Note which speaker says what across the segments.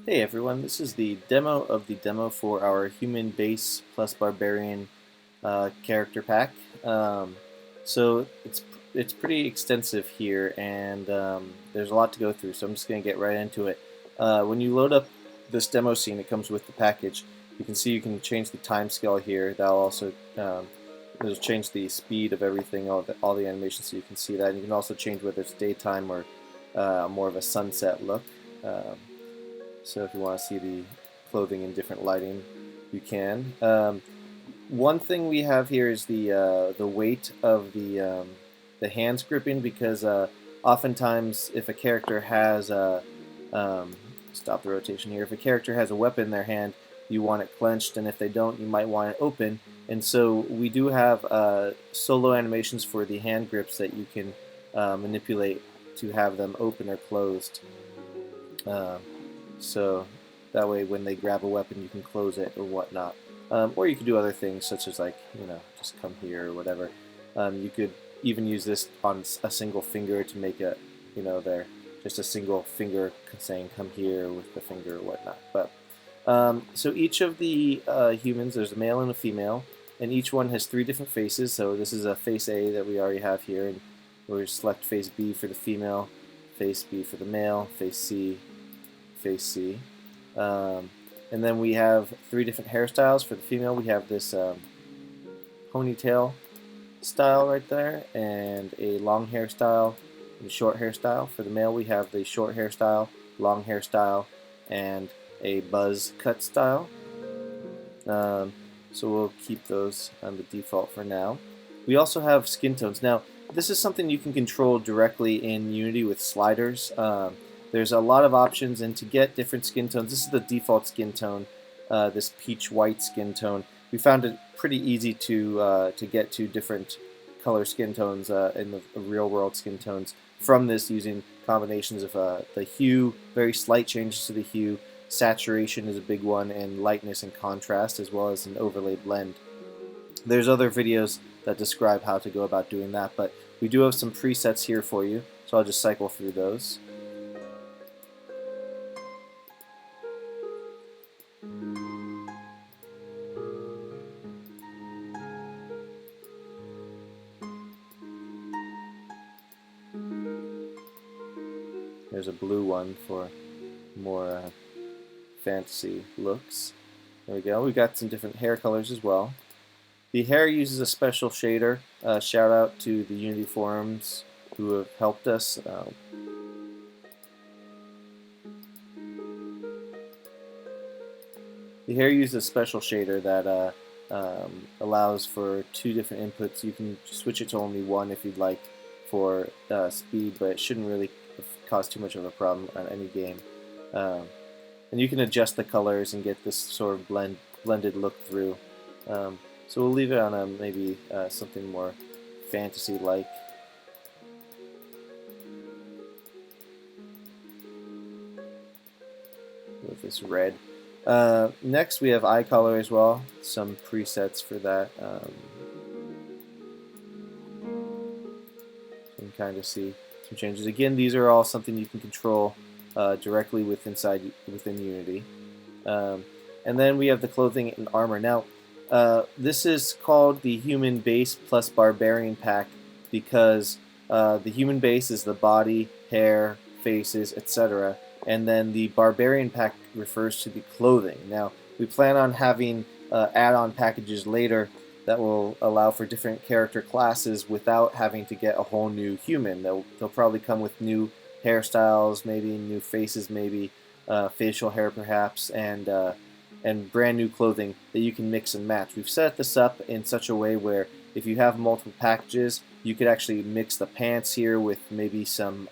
Speaker 1: Hey everyone, this is the demo of the demo for our Human Base plus Barbarian character pack. So it's pretty extensive here, and there's a lot to go through. So I'm just going to get right into it. When you load up this demo scene, it comes with the package. You can see you can change the time scale here. That'll also it'll change the speed of everything, all the animations, so you can see that. And you can also change whether it's daytime or more of a sunset look. So if you want to see the clothing in different lighting, you can. One thing we have here is the weight of the hands gripping, because oftentimes if a character has stop the rotation here. If a character has a weapon in their hand, you want it clenched, and if they don't, you might want it open. And so we do have solo animations for the hand grips that you can manipulate to have them open or closed. Um, so that way when they grab a weapon you can close it or whatnot. Or you could do other things such as, like, just come here or whatever. You could even use this on a single finger to make it, there, just a single finger saying come here with the finger or whatnot. But so each of the humans, there's a male and a female, and each one has 3 different faces. So this is a face A that we already have here, and we select face B for the female, face B for the male, face C, face C. And then we have 3 different hairstyles. For the female, we have this ponytail style right there, and a long hairstyle and a short hairstyle. For the male, we have the short hairstyle, long hairstyle, and a buzz cut style. So we'll keep those on the default for now. We also have skin tones. Now, this is something you can control directly in Unity with sliders. There's a lot of options, and to get different skin tones, this is the default skin tone, this peach white skin tone. We found it pretty easy to get to different color skin tones in the real world skin tones from this, using combinations of the hue, very slight changes to the hue, saturation is a big one, and lightness and contrast, as well as an overlay blend. There's other videos that describe how to go about doing that, but we do have some presets here for you, so I'll just cycle through those. There's a blue one for more fantasy looks. There we go. We've got some different hair colors as well. The hair uses a special shader. Shout out to the Unity forums who have helped us. The hair uses a special shader that allows for 2 different inputs. You can switch it to only one if you'd like for speed, but it shouldn't really cause too much of a problem on any game. And you can adjust the colors and get this sort of blended look through. So we'll leave it on maybe something more fantasy-like. With this red. Next we have eye color as well, some presets for that. You can kind of see some changes. Again, these are all something you can control directly within Unity. And then we have the clothing and armor. Now, this is called the Human Base plus Barbarian Pack because the human base is the body, hair, faces, etc. And then the Barbarian Pack refers to the clothing. Now, we plan on having add-on packages later that will allow for different character classes without having to get a whole new human. They'll probably come with new hairstyles, maybe new faces, maybe facial hair perhaps, and brand new clothing that you can mix and match. We've set this up in such a way where if you have multiple packages, you could actually mix the pants here with maybe some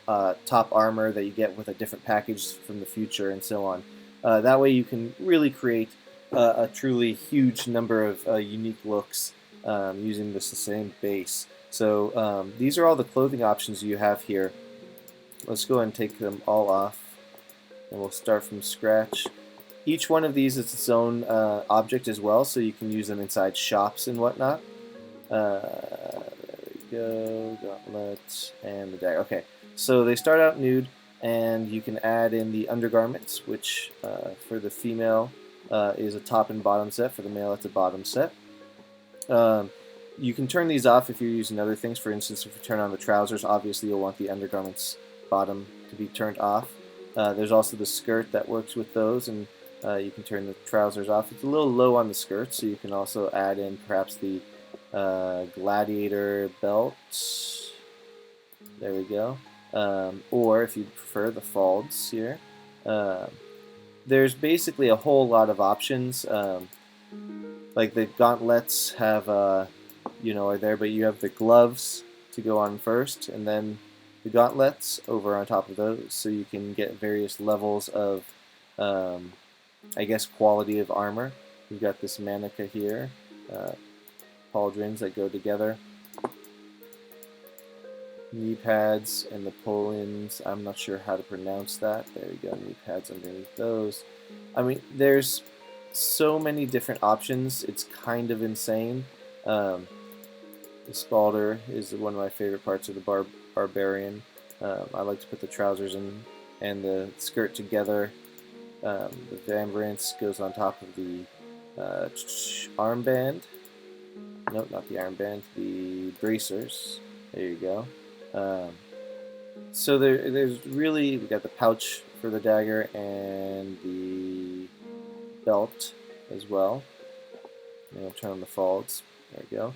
Speaker 1: top armor that you get with a different package from the future, and so on. That way you can really create a truly huge number of unique looks using the same base. So these are all the clothing options you have here. Let's go ahead and take them all off, and we'll start from scratch. Each one of these is its own object as well, so you can use them inside shops and whatnot. There we go, gauntlet, and the dagger. Okay, so they start out nude. And you can add in the undergarments, which for the female is a top and bottom set. For the male, it's a bottom set. You can turn these off if you're using other things. For instance, if you turn on the trousers, obviously you'll want the undergarments bottom to be turned off. There's also the skirt that works with those, and you can turn the trousers off. It's a little low on the skirt, so you can also add in perhaps the gladiator belt. There we go. Or if you prefer the folds here. There's basically a whole lot of options. Like the gauntlets have, are there, but you have the gloves to go on first, and then the gauntlets over on top of those, so you can get various levels of, I guess, quality of armor. We've got this manica here, pauldrons that go together, knee pads and the pull-ins. I'm not sure how to pronounce that. There we go, knee pads underneath those. I mean, there's so many different options. It's kind of insane. The spalder is one of my favorite parts of the Barbarian. I like to put the trousers in and the skirt together. The vambrance goes on top of the armband. Nope, not the armband. The bracers. There you go. So there's really, we got the pouch for the dagger and the belt as well. Turn on the folds. There we go.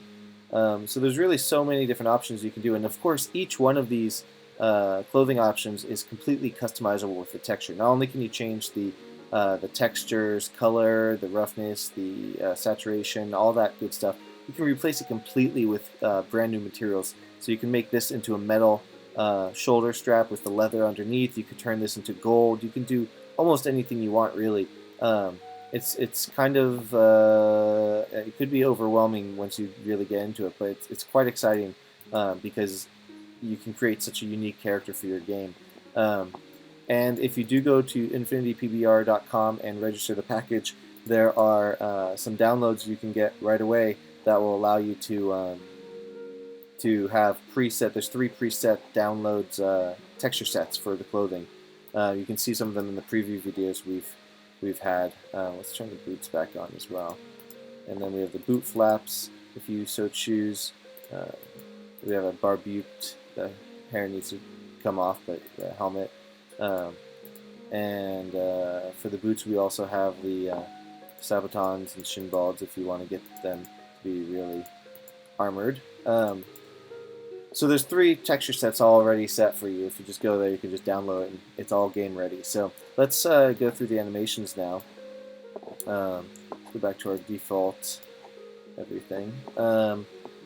Speaker 1: So there's really so many different options you can do, and of course each one of these clothing options is completely customizable with the texture. Not only can you change the textures, color, the roughness, the saturation, all that good stuff, you can replace it completely with brand new materials. So you can make this into a metal shoulder strap with the leather underneath. You could turn this into gold. You can do almost anything you want, really. It's kind of it could be overwhelming once you really get into it, but it's quite exciting because you can create such a unique character for your game. And if you do go to infinitypbr.com and register the package, there are some downloads you can get right away that will allow you to have preset. There's 3 preset downloads texture sets for the clothing. You can see some of them in the preview videos we've had. Let's turn the boots back on as well. And then we have the boot flaps, if you so choose. We have a barbute. The hair needs to come off, but the helmet. And for the boots, we also have the sabatons and shin balds if you want to get them to be really armored. So there's 3 texture sets already set for you. If you just go there, you can just download it, and it's all game ready. So let's go through the animations now. Go back to our default everything.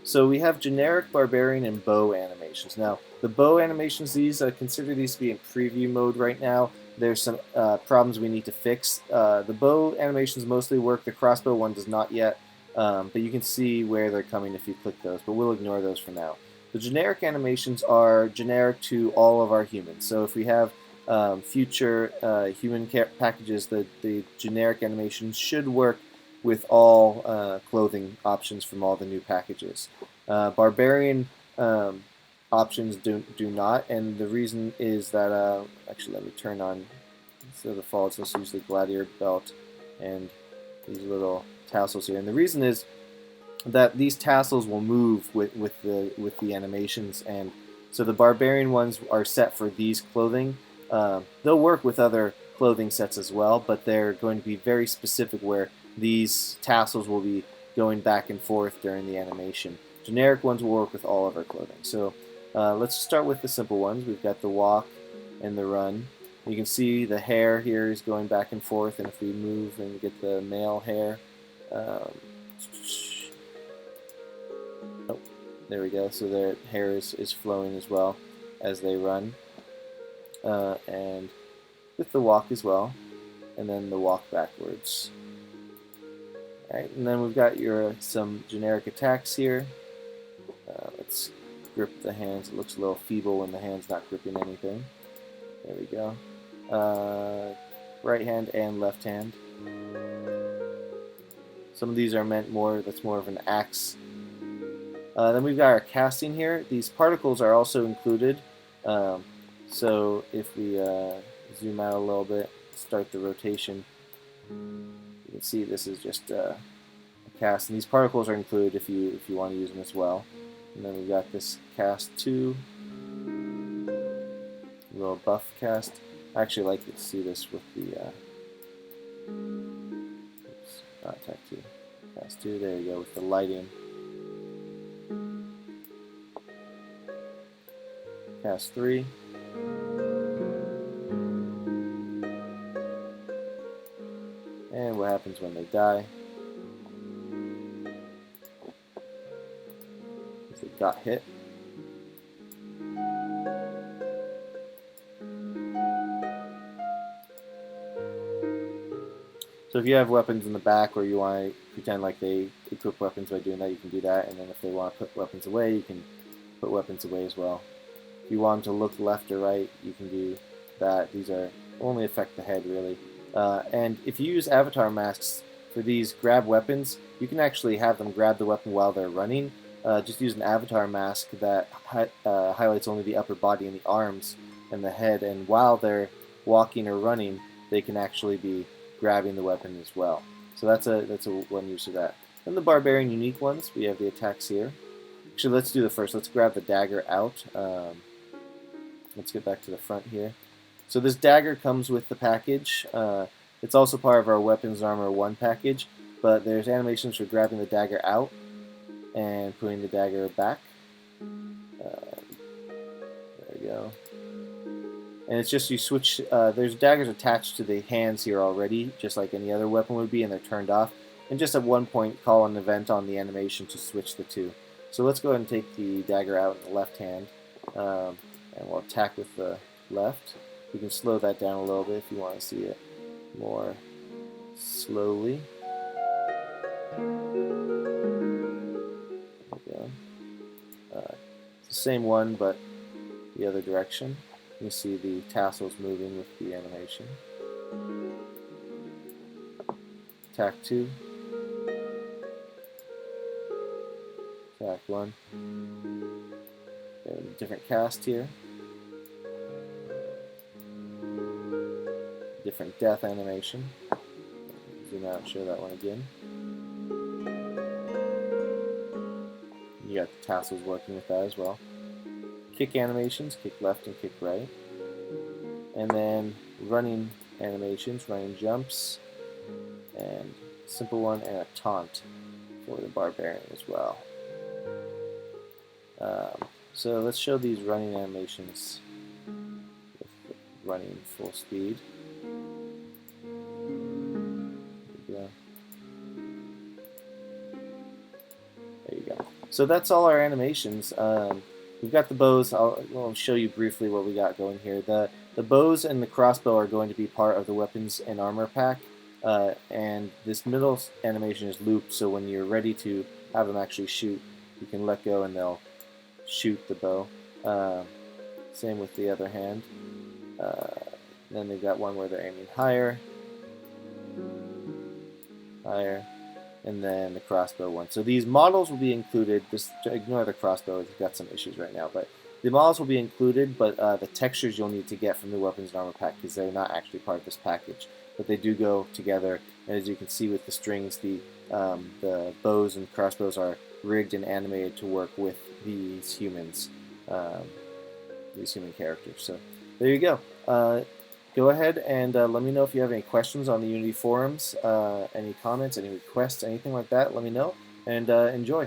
Speaker 1: So we have generic barbarian and bow animations. Now, the bow animations, consider these to be in preview mode right now. There's some problems we need to fix. The bow animations mostly work. The crossbow one does not yet, but you can see where they're coming if you click those, but we'll ignore those for now. The generic animations are generic to all of our humans. So if we have future human packages, the generic animations should work with all clothing options from all the new packages. Barbarian options do not, and the reason is that, actually let me turn on, instead of the folds, let's use the gladiator belt and these little tassels here. And the reason is that these tassels will move with the animations, and so the barbarian ones are set for these clothing. They'll work with other clothing sets as well, but they're going to be very specific where these tassels will be going back and forth during the animation. Generic ones will work with all of our clothing. So let's start with the simple ones. We've got the walk and the run. You can see the hair here is going back and forth, and if we move and get the male hair, there we go. So their hair is flowing as well as they run, and with the walk as well, and then the walk backwards. All right, and then we've got some generic attacks here. Let's grip the hands. It looks a little feeble when the hand's not gripping anything. There we go. Right hand and left hand. Some of these are meant that's more of an axe. Then we've got our casting here. These particles are also included. So So if we zoom out a little bit, start the rotation, you can see this is just a cast, and these particles are included if you want to use them as well. And then we've got this cast 2, little buff cast. I actually like to see this with the oops, not attack 2, cast 2. There you go with the lighting. Cast 3. And what happens when they die? Is it got hit. So if you have weapons in the back, or you want to pretend like they equip weapons by doing that, you can do that. And then if they want to put weapons away, you can put weapons away as well. If you want them to look left or right, you can do that. These are only affect the head, really. And if you use avatar masks for these grab weapons, you can actually have them grab the weapon while they're running. Just use an avatar mask that highlights only the upper body and the arms and the head, and while they're walking or running, they can actually be grabbing the weapon as well. So that's a one use of that. Then the Barbarian unique ones, we have the attacks here. Actually, let's do the first. Let's grab the dagger out. Let's get back to the front here. So this dagger comes with the package. It's also part of our Weapons Armor 1 package, but there's animations for grabbing the dagger out and putting the dagger back. There we go. And it's just you switch, there's daggers attached to the hands here already, just like any other weapon would be, and they're turned off. And just at one point, call an event on the animation to switch the two. So let's go ahead and take the dagger out in the left hand, and we'll attack with the left. You can slow that down a little bit if you want to see it more slowly. There we go. It's the same one, but the other direction. You see the tassels moving with the animation. Attack 2. Attack 1. Different cast here. Different death animation. Zoom out and show that one again. You got the tassels working with that as well. Kick animations, kick left and kick right. And then running animations, running jumps, and simple one, and a taunt for the Barbarian as well. So let's show these running animations with running full speed. There you go. So that's all our animations. We've got the bows. I'll show you briefly what we got going here. The bows and the crossbow are going to be part of the weapons and armor pack. And this middle animation is looped, so when you're ready to have them actually shoot, you can let go and they'll shoot the bow. Same with the other hand. Then they've got one where they're aiming higher, and then the crossbow one. So these models will be included. Just ignore the crossbow; it's got some issues right now. But the models will be included, but the textures you'll need to get from the weapons and armor pack, because they're not actually part of this package. But they do go together. And as you can see with the strings, the bows and crossbows are rigged and animated to work with these humans, these human characters. So there you go. Go ahead and let me know if you have any questions on the Unity forums, any comments, any requests, anything like that. Let me know, and enjoy.